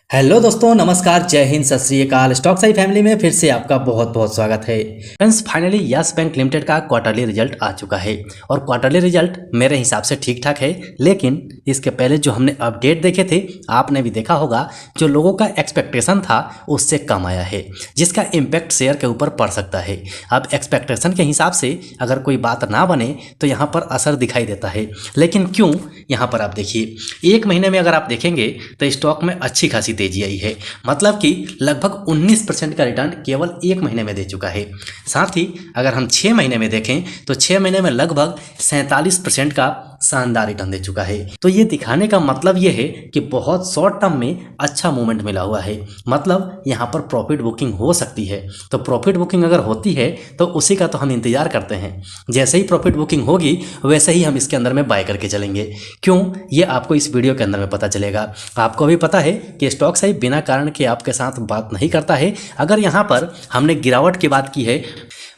Hello दोस्तों, नमस्कार, जय हिंद, सत श्री अकाल। स्टॉक साई फैमिली में फिर से आपका बहुत बहुत स्वागत है। Friends, finally yes bank limited का क्वार्टरली रिजल्ट आ चुका है और क्वार्टरली रिजल्ट मेरे हिसाब से ठीक ठाक है, लेकिन इसके पहले जो हमने अपडेट देखे थे आपने भी देखा होगा, जो लोगों का एक्सपेक्टेशन था उससे कम आया है, जिसका इम्पैक्ट शेयर के ऊपर पड़ सकता है। अब एक्सपेक्टेशन के हिसाब से अगर कोई बात ना बने तो यहाँ पर असर दिखाई देता है, लेकिन क्यों, यहाँ पर आप देखिए, एक महीने में अगर आप देखेंगे तो स्टॉक में अच्छी खासी तेजी आई है। मतलब कि लगभग 19% का रिटर्न केवल एक महीने में दे चुका है। साथ ही अगर हम 6 महीने में देखें तो 6 महीने में लगभग 47% का शानदार रिटर्न दे चुका है। तो ये दिखाने का मतलब ये है कि बहुत शॉर्ट टर्म में अच्छा मूवमेंट मिला हुआ है, मतलब यहाँ पर प्रॉफिट बुकिंग हो सकती है। तो प्रॉफिट बुकिंग अगर होती है तो उसी का तो हम इंतजार करते हैं। जैसे ही प्रॉफिट बुकिंग होगी वैसे ही हम इसके अंदर में बाय करके चलेंगे। क्यों, ये आपको इस वीडियो के अंदर में पता चलेगा। आपको भी पता है कि स्टॉक साई बिना कारण के आपके साथ बात नहीं करता है। अगर यहाँ पर हमने गिरावट की बात की है,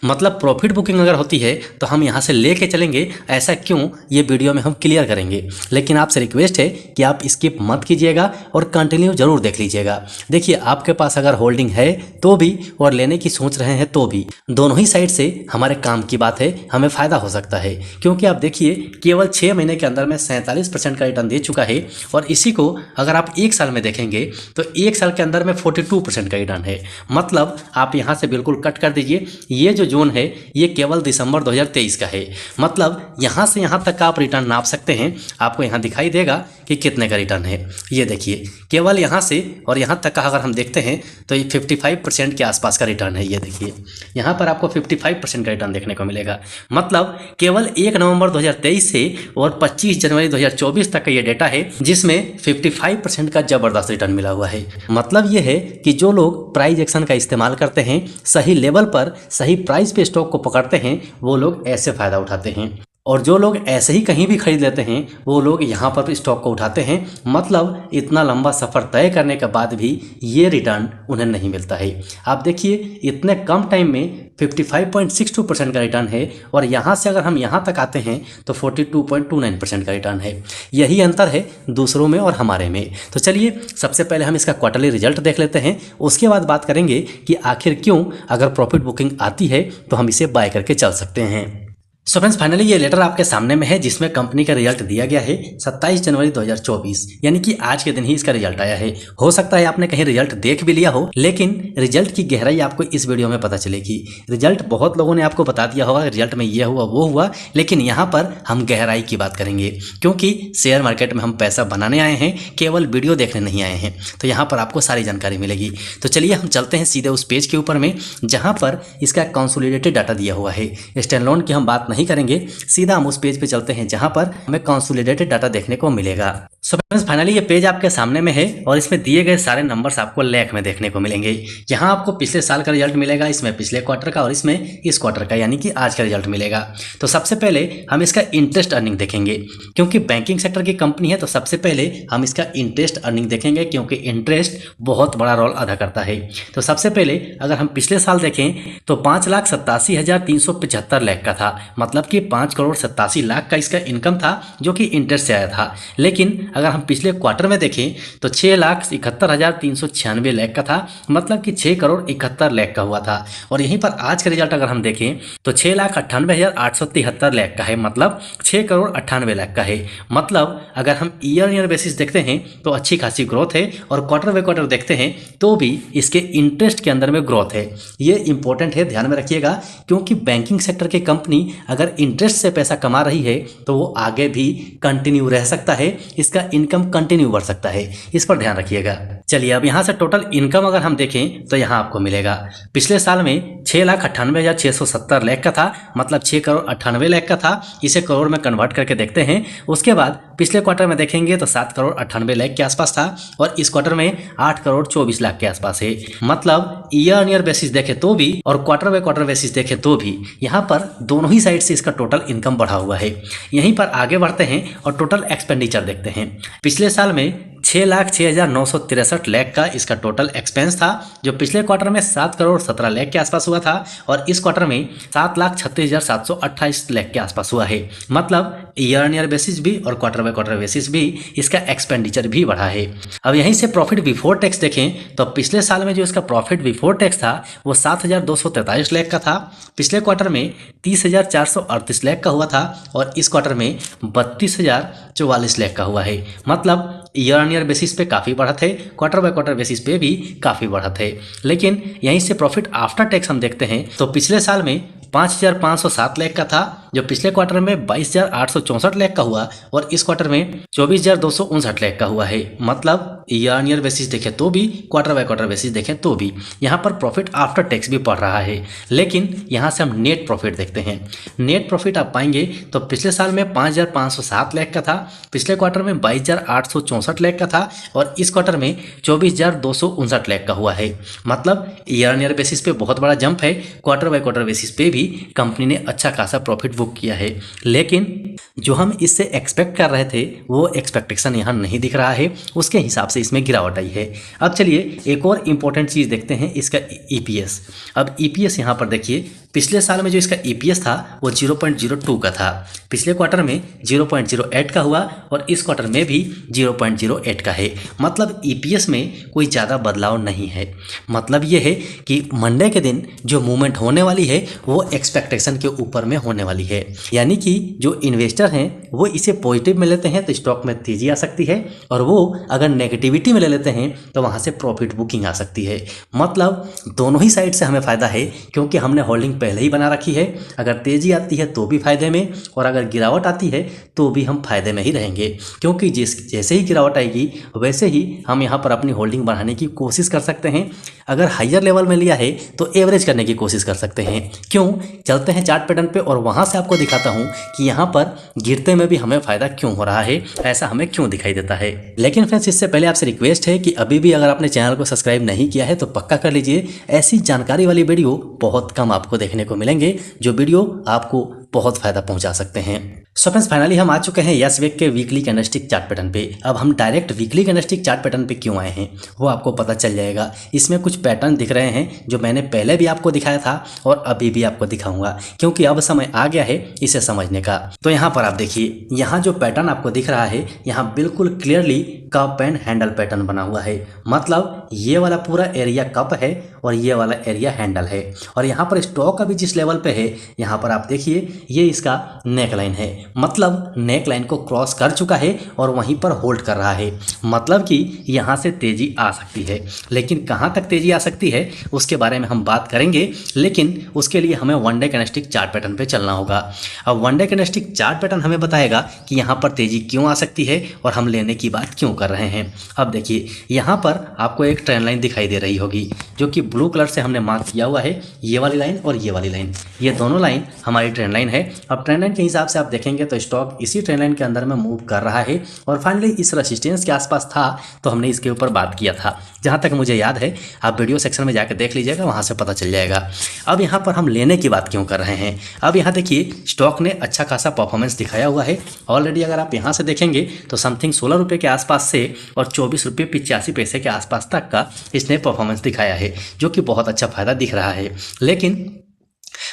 मतलब प्रॉफिट बुकिंग अगर होती है तो हम यहाँ से लेके चलेंगे। ऐसा क्यों, ये वीडियो में हम क्लियर करेंगे, लेकिन आपसे रिक्वेस्ट है कि आप स्किप मत कीजिएगा और कंटिन्यू जरूर देख लीजिएगा। देखिए, आपके पास अगर होल्डिंग है तो भी और लेने की सोच रहे हैं तो भी, दोनों ही साइड से हमारे काम की बात है, हमें फ़ायदा हो सकता है। क्योंकि आप देखिए, केवल 6 महीने के अंदर में 47% का रिटर्न दे चुका है और इसी को अगर आप एक साल में देखेंगे तो एक साल के अंदर में 42% का रिटर्न है। मतलब आप यहाँ से बिल्कुल कट कर दीजिए, ये जो जोन है ये केवल दिसंबर 2023 का है। मतलब यहाँ से यहाँ तक का आप रिटर्न नाप सकते हैं। आपको यहाँ दिखाई देगा कि कितने का रिटर्न है। ये देखिए, केवल यहाँ से और यहाँ तक का अगर हम देखते हैं तो ये 55% के आसपास का रिटर्न है। ये देखिए, यहाँ पर आपको 55% का रिटर्न देखने को मिलेगा। मतलब केवल 1 नवंबर 2023 से और 25 जनवरी 2024 तक का ये डेटा है, जिसमें 55% का जबरदस्त रिटर्न मिला हुआ है। मतलब ये है कि जो लोग प्राइस एक्शन का इस्तेमाल करते हैं, सही लेवल पर सही प्राइस पे स्टॉक को पकड़ते हैं, वो लोग ऐसे फ़ायदा उठाते हैं। और जो लोग ऐसे ही कहीं भी खरीद लेते हैं वो लोग यहाँ पर स्टॉक को उठाते हैं। मतलब इतना लंबा सफ़र तय करने के बाद भी ये रिटर्न उन्हें नहीं मिलता है। आप देखिए, इतने कम टाइम में 55.62% का रिटर्न है और यहाँ से अगर हम यहाँ तक आते हैं तो 42.29% का रिटर्न है। यही अंतर है दूसरों में और हमारे में। तो चलिए, सबसे पहले हम इसका क्वार्टरली रिजल्ट देख लेते हैं, उसके बाद बात करेंगे कि आखिर क्यों अगर प्रॉफिट बुकिंग आती है तो हम इसे बाय करके चल सकते हैं। सो फ्रेंड्स, फाइनली ये लेटर आपके सामने में है, जिसमें कंपनी का रिजल्ट दिया गया है 27 जनवरी 2024, यानी कि आज के दिन ही इसका रिजल्ट आया है। हो सकता है आपने कहीं रिजल्ट देख भी लिया हो, लेकिन रिजल्ट की गहराई आपको इस वीडियो में पता चलेगी। रिजल्ट बहुत लोगों ने आपको बता दिया होगा, रिजल्ट में ये हुआ वो हुआ, लेकिन यहाँ पर हम गहराई की बात करेंगे, क्योंकि शेयर मार्केट में हम पैसा बनाने आए हैं, केवल वीडियो देखने नहीं आए हैं। तो यहाँ पर आपको सारी जानकारी मिलेगी। तो चलिए हम चलते हैं सीधे उस पेज के ऊपर में जहाँ पर इसका कंसोलिडेटेड डाटा दिया हुआ है। स्टैंड लोन की हम बात नहीं करेंगे, सीधा हम उस पेज पे चलते हैं जहां पर हमें कंसोलिडेटेड डाटा देखने को मिलेगा। सो फ्रेंड्स, फाइनली ये पेज आपके सामने में है और इसमें दिए गए सारे नंबर्स आपको लेख में देखने को मिलेंगे। यहाँ आपको पिछले साल का रिजल्ट मिलेगा, इसमें पिछले क्वार्टर का और इसमें इस क्वार्टर का, यानी कि आज का रिजल्ट मिलेगा। तो सबसे पहले हम इसका इंटरेस्ट अर्निंग देखेंगे, क्योंकि बैंकिंग सेक्टर की कंपनी है तो सबसे पहले हम इसका इंटरेस्ट अर्निंग देखेंगे, क्योंकि इंटरेस्ट बहुत बड़ा रोल अदा करता है। तो सबसे पहले अगर हम पिछले साल देखें तो 5,87,375 लाख का था। मतलब कि 5,87,00,000 का इसका इनकम था, जो कि इंटरेस्ट से आया था। लेकिन अगर हम पिछले क्वार्टर में देखें तो 6,71,396 लाख का था। मतलब कि 6,71,00,000 का हुआ था। और यहीं पर आज का रिजल्ट अगर हम देखें तो 6,98,873 लाख का है। मतलब 6,98,00,000 का है। मतलब अगर हम ईयर बेसिस देखते हैं तो अच्छी खासी ग्रोथ है, और क्वार्टर बाय क्वार्टर देखते हैं तो भी इसके इंटरेस्ट के अंदर में ग्रोथ है। ये इंपॉर्टेंट है, ध्यान में रखिएगा, क्योंकि बैंकिंग सेक्टर की कंपनी अगर इंटरेस्ट से पैसा कमा रही है तो वो आगे भी कंटिन्यू रह सकता है, इसका इनकम कंटिन्यू बढ़ सकता है, इस पर ध्यान रखिएगा। चलिए, अब यहाँ से टोटल इनकम अगर हम देखें तो यहाँ आपको मिलेगा, पिछले साल में 6,98,670 लाख का था। मतलब 6,98,00,000 का था। इसे करोड़ में कन्वर्ट करके देखते हैं। उसके बाद पिछले क्वार्टर में देखेंगे तो 7,98,00,000 के आसपास था, और इस क्वार्टर में 8,24,00,000 के आसपास है। मतलब ईयर ईयर बेसिस देखे तो भी और क्वार्टर बाय क्वार्टर बेसिस देखे तो भी यहाँ पर दोनों ही साइड से इसका टोटल इनकम बढ़ा हुआ है। यहीं पर आगे बढ़ते हैं और टोटल एक्सपेंडिचर देखते हैं। पिछले साल में 6,06,963 लाख का इसका टोटल एक्सपेंस था, जो पिछले क्वार्टर में 7,17 लाख के आसपास हुआ था और इस क्वार्टर में 7,36,728 लाख के आसपास हुआ है। मतलब ईयर ऑन ईयर बेसिस भी और क्वार्टर बाय क्वार्टर बेसिस भी इसका एक्सपेंडिचर भी बढ़ा है। अब यहीं से प्रॉफिट बिफोर टैक्स देखें तो पिछले साल में जो इसका प्रॉफिट बिफोर टैक्स था वो 7,243 लाख का था, पिछले क्वार्टर में 30,438 लाख का हुआ था और इस क्वार्टर में 32,044 लाख का हुआ है। मतलब ईयर ऑन ईयर बेसिस पे काफ़ी बढ़त है, क्वार्टर बाय क्वार्टर बेसिस पे भी काफ़ी बढ़त है। लेकिन यहीं से प्रॉफिट आफ्टर टैक्स हम देखते हैं तो पिछले साल में 5,507 लाख का था, जो पिछले क्वार्टर में 22,864 लाख का हुआ और इस क्वार्टर में 24,259 लाख का हुआ है। मतलब ईयर ऑन ईयर बेसिस देखें तो भी, क्वार्टर बाय क्वार्टर बेसिस देखें तो भी यहाँ पर प्रॉफिट आफ्टर टैक्स भी बढ़ रहा है। लेकिन यहाँ से हम नेट प्रॉफिट देखते हैं। नेट प्रॉफिट आप पाएंगे तो पिछले साल में 5,507 लाख का था, पिछले क्वार्टर में 22,864 लाख का था और इस क्वार्टर में 24,259 लाख का हुआ है। मतलब ईयर ऑन ईयर बेसिस पे बहुत बड़ा जंप है, क्वार्टर बाय क्वार्टर बेसिस पे भी कंपनी ने अच्छा खासा प्रॉफिट बुक किया है। लेकिन जो हम इससे एक्सपेक्ट कर रहे थे वो एक्सपेक्टेशन यहाँ नहीं दिख रहा है, उसके हिसाब से इसमें गिरावट आई है। अब चलिए एक और इम्पोर्टेंट चीज़ देखते हैं, इसका ईपीएस। अब ईपीएस यहाँ पर देखिए, पिछले साल में जो इसका ईपीएस था वो 0.02 का था, पिछले क्वार्टर में 0.08 का हुआ और इस क्वार्टर में भी 0.08 का है। मतलब ईपीएस में कोई ज़्यादा बदलाव नहीं है। मतलब ये है कि मंडे के दिन जो मूवमेंट होने वाली है वो एक्सपेक्टेशन के ऊपर में होने वाली है। यानी कि जो इन्वेस्टर हैं वो इसे पॉजिटिव में लेते हैं तो स्टॉक में तेजी आ सकती है, और वो अगर नेगेटिविटी में ले लेते हैं तो वहाँ से प्रॉफिट बुकिंग आ सकती है। मतलब दोनों ही साइड से हमें फ़ायदा है, क्योंकि हमने होल्डिंग पहले ही बना रखी है। अगर तेजी आती है तो भी फायदे में और अगर गिरावट आती है तो भी हम फायदे में ही रहेंगे, क्योंकि जैसे ही गिरावट आएगी वैसे ही हम यहाँ पर अपनी होल्डिंग बढ़ाने की कोशिश कर सकते हैं। अगर हायर लेवल में लिया है तो एवरेज करने की कोशिश कर सकते हैं। क्यों, चलते हैं चार्ट पैटर्न पे और वहाँ से आपको दिखाता हूँ कि यहाँ पर गिरते में भी हमें फ़ायदा क्यों हो रहा है, ऐसा हमें क्यों दिखाई देता है। लेकिन फ्रेंड्स इससे पहले आपसे रिक्वेस्ट है कि अभी भी अगर आपने चैनल को सब्सक्राइब नहीं किया है तो पक्का कर लीजिए। ऐसी जानकारी वाली वीडियो बहुत कम आपको देखने को मिलेंगे, जो वीडियो आपको बहुत फायदा पहुंचा सकते हैं। सो फ्रेंड्स फाइनली हम आ चुके हैं यस बैंक के वीकली कैंडलस्टिक चार्ट पैटर्न पे। अब हम direct weekly candlestick chart pattern पे क्यों आए हैं वो आपको पता चल जाएगा। इसमें कुछ पैटर्न दिख रहे हैं जो मैंने पहले भी आपको दिखाया था और अभी भी आपको दिखाऊंगा, क्योंकि अब समय आ गया है इसे समझने का। तो यहाँ पर आप देखिए, यहाँ जो पैटर्न आपको दिख रहा है यहाँ बिल्कुल clearly cup and handle pattern बना हुआ है। मतलब ये वाला पूरा एरिया कप है और ये वाला एरिया हैंडल है, और यहाँ पर स्टॉक अभी जिस लेवल पे है यहाँ पर आप देखिए ये इसका नेक लाइन है। मतलब नेक लाइन को क्रॉस कर चुका है और वहीं पर होल्ड कर रहा है। मतलब कि यहाँ से तेजी आ सकती है, लेकिन कहाँ तक तेजी आ सकती है उसके बारे में हम बात करेंगे, लेकिन उसके लिए हमें one day candlestick chart pattern पे चलना होगा। अब one day candlestick chart pattern हमें बताएगा कि यहाँ पर तेजी क्यों आ सकती है और हम लेने की बात क्यों कर रहे हैं। अब देखिए यहाँ पर आपको एक ट्रेंड लाइन दिखाई दे रही होगी जो कि ब्लू कलर से हमने मार्क किया हुआ है। ये वाली लाइन और ये वाली लाइन, ये दोनों लाइन हमारी ट्रेंड लाइन है। अब ट्रेंड लाइन के हिसाब से आप देखेंगे तो स्टॉक इसी ट्रेंड लाइन के अंदर में मूव कर रहा है और फाइनली इस रेजिस्टेंस के आसपास था, तो हमने इसके ऊपर बात किया था। जहाँ तक मुझे याद है, आप वीडियो सेक्शन में जाकर देख लीजिएगा, वहाँ से पता चल जाएगा। अब यहाँ पर हम लेने की बात क्यों कर रहे हैं। अब यहाँ देखिए स्टॉक ने अच्छा खासा परफॉर्मेंस दिखाया हुआ है ऑलरेडी। अगर आप यहाँ से देखेंगे तो समथिंग 16 रुपये के आसपास से और 24.85 के आसपास तक का इसने परफॉर्मेंस दिखाया है, जो कि बहुत अच्छा फायदा दिख रहा है। लेकिन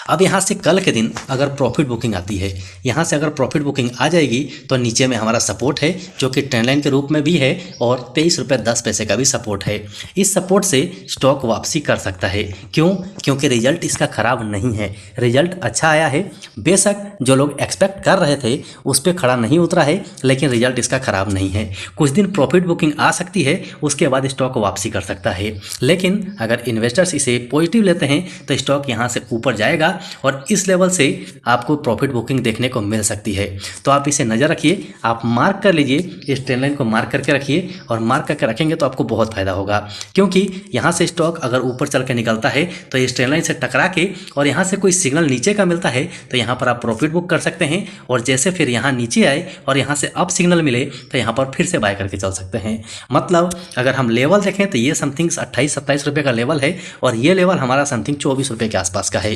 अब यहाँ से कल के दिन अगर प्रॉफिट बुकिंग आती है, यहाँ से अगर प्रॉफिट बुकिंग आ जाएगी तो नीचे में हमारा सपोर्ट है जो कि ट्रेंड लाइन के रूप में भी है और 23.10 रुपये का भी सपोर्ट है। इस सपोर्ट से स्टॉक वापसी कर सकता है। क्यों? क्योंकि रिजल्ट इसका ख़राब नहीं है, रिजल्ट अच्छा आया है। बेशक जो लोग एक्सपेक्ट कर रहे थे उस पर खड़ा नहीं उतरा है, लेकिन रिजल्ट इसका ख़राब नहीं है। कुछ दिन प्रॉफिट बुकिंग आ सकती है, उसके बाद स्टॉक वापसी कर सकता है। लेकिन अगर इन्वेस्टर्स इसे पॉजिटिव लेते हैं तो स्टॉक यहाँ से ऊपर जाएगा और इस लेवल से आपको प्रॉफिट बुकिंग देखने को मिल सकती है। तो आप इसे नज़र रखिए, आप मार्क कर लीजिए, इस ट्रेंड लाइन को मार्क करके रखिए और मार्क करके रखेंगे तो आपको बहुत फायदा होगा। क्योंकि यहाँ से स्टॉक अगर ऊपर चल के निकलता है तो इस ट्रेंड लाइन से टकरा के और यहाँ से कोई सिग्नल नीचे का मिलता है तो यहाँ पर आप प्रॉफिट बुक कर सकते हैं, और जैसे फिर यहाँ नीचे आए और यहाँ से अप सिग्नल मिले तो यहाँ पर फिर से बाय करके चल सकते हैं। मतलब अगर हम लेवल देखें तो ये समथिंग 28-27 रुपये का लेवल है और ये लेवल हमारा समथिंग 24 रुपये के आसपास का है।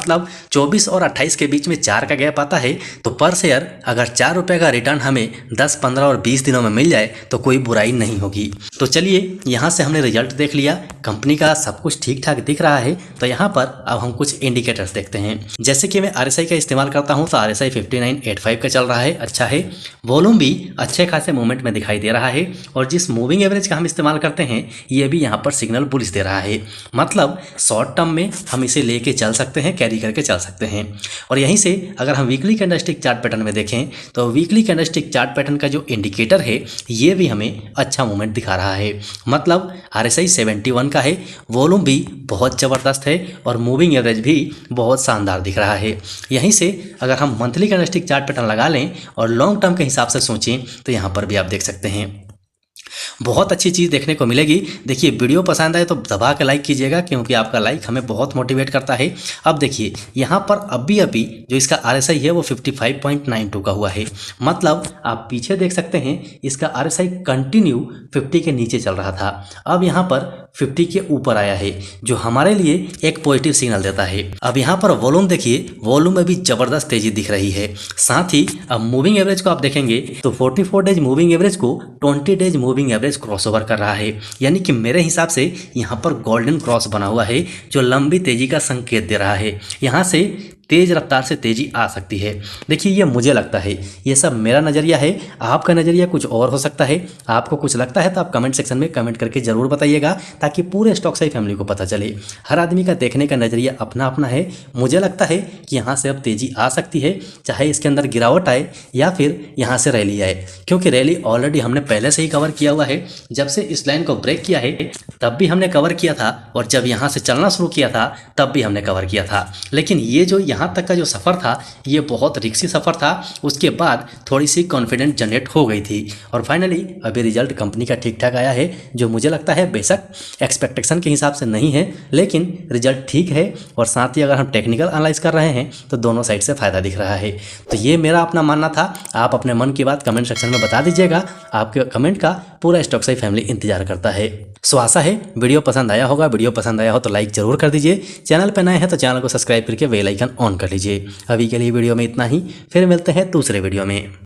मतलब 24 और 28 के बीच में 4 का गैप आता है, तो पर शेयर अगर 4 रुपये का रिटर्न हमें 10, 15 और 20 दिनों में मिल जाए तो कोई बुराई नहीं होगी। तो चलिए यहाँ से हमने रिजल्ट देख लिया, कंपनी का सब कुछ ठीक ठाक दिख रहा है। तो यहाँ पर अब हम कुछ इंडिकेटर्स देखते हैं। जैसे कि मैं RSI का इस्तेमाल करता हूँ तो RSI 59.85 का चल रहा है, अच्छा है। वॉल्यूम भी अच्छे खासे मूवमेंट में दिखाई दे रहा है और जिस मूविंग एवरेज का हम इस्तेमाल करते हैं ये भी यहाँ पर सिग्नल बुलिश दे रहा है। मतलब शॉर्ट टर्म में हम इसे लेके चल सकते हैं, कैरी करके चल सकते हैं। और यहीं से अगर हम वीकली कैंडलस्टिक चार्ट पैटर्न में देखें तो वीकली कैंडलस्टिक चार्ट पैटर्न का जो इंडिकेटर है ये भी हमें अच्छा मूवमेंट दिखा रहा है। मतलब RSI 71 का है, वॉल्यूम भी बहुत ज़बरदस्त है और मूविंग एवरेज भी बहुत शानदार दिख रहा है। यहीं से अगर हम मंथली कैंडलस्टिक चार्ट पैटर्न लगा लें और लॉन्ग टर्म के हिसाब से सोचें तो यहाँ पर भी आप देख सकते हैं बहुत अच्छी चीज़ देखने को मिलेगी। देखिए वीडियो पसंद आए तो दबा के लाइक कीजिएगा, क्योंकि आपका लाइक हमें बहुत मोटिवेट करता है। अब देखिए यहाँ पर अभी जो इसका RSI है वो 55.92 का हुआ है। मतलब आप पीछे देख सकते हैं इसका RSI कंटिन्यू 50 के नीचे चल रहा था, अब यहाँ पर 50 के ऊपर आया है, जो हमारे लिए एक पॉजिटिव सिग्नल देता है। अब यहाँ पर वॉल्यूम देखिए, वॉल्यूम में भी ज़बरदस्त तेज़ी दिख रही है। साथ ही अब मूविंग एवरेज को आप देखेंगे तो 44 डेज मूविंग एवरेज को 20 डेज मूविंग एवरेज क्रॉसओवर कर रहा है। यानी कि मेरे हिसाब से यहाँ पर गोल्डन क्रॉस बना हुआ है जो लंबी तेजी का संकेत दे रहा है। यहाँ से तेज़ रफ्तार से तेज़ी आ सकती है। देखिए ये मुझे लगता है, ये सब मेरा नज़रिया है, आपका नज़रिया कुछ और हो सकता है। आपको कुछ लगता है तो आप कमेंट सेक्शन में कमेंट करके ज़रूर बताइएगा, ताकि पूरे स्टॉक्साई फैमिली को पता चले। हर आदमी का देखने का नज़रिया अपना अपना है। मुझे लगता है कि यहाँ से अब तेज़ी आ सकती है, चाहे इसके अंदर गिरावट आए या फिर यहाँ से रैली आए, क्योंकि रैली ऑलरेडी हमने पहले से ही कवर किया हुआ है। जब से इस लाइन को ब्रेक किया है तब भी हमने कवर किया था, और जब यहाँ से चलना शुरू किया था तब भी हमने कवर किया था। लेकिन ये जो यहाँ तक का जो सफ़र था ये बहुत रिक्सी सफ़र था। उसके बाद थोड़ी सी कॉन्फिडेंस जनरेट हो गई थी और फाइनली अभी रिजल्ट कंपनी का ठीक ठाक आया है, जो मुझे लगता है बेशक एक्सपेक्टेशन के हिसाब से नहीं है, लेकिन रिजल्ट ठीक है। और साथ ही अगर हम टेक्निकल एनालाइज कर रहे हैं तो दोनों साइड से फ़ायदा दिख रहा है। तो ये मेरा अपना मानना था। आप अपने मन की बात कमेंट सेक्शन में बता दीजिएगा, आपके कमेंट का पूरा स्टॉक्साई फैमिली इंतजार करता है। सो आशा है वीडियो पसंद आया होगा। वीडियो पसंद आया हो तो लाइक जरूर कर दीजिए, चैनल पर नए हैं तो चैनल को सब्सक्राइब करके बेल आइकन ऑन कर लीजिए। अभी के लिए वीडियो में इतना ही, फिर मिलते हैं दूसरे वीडियो में।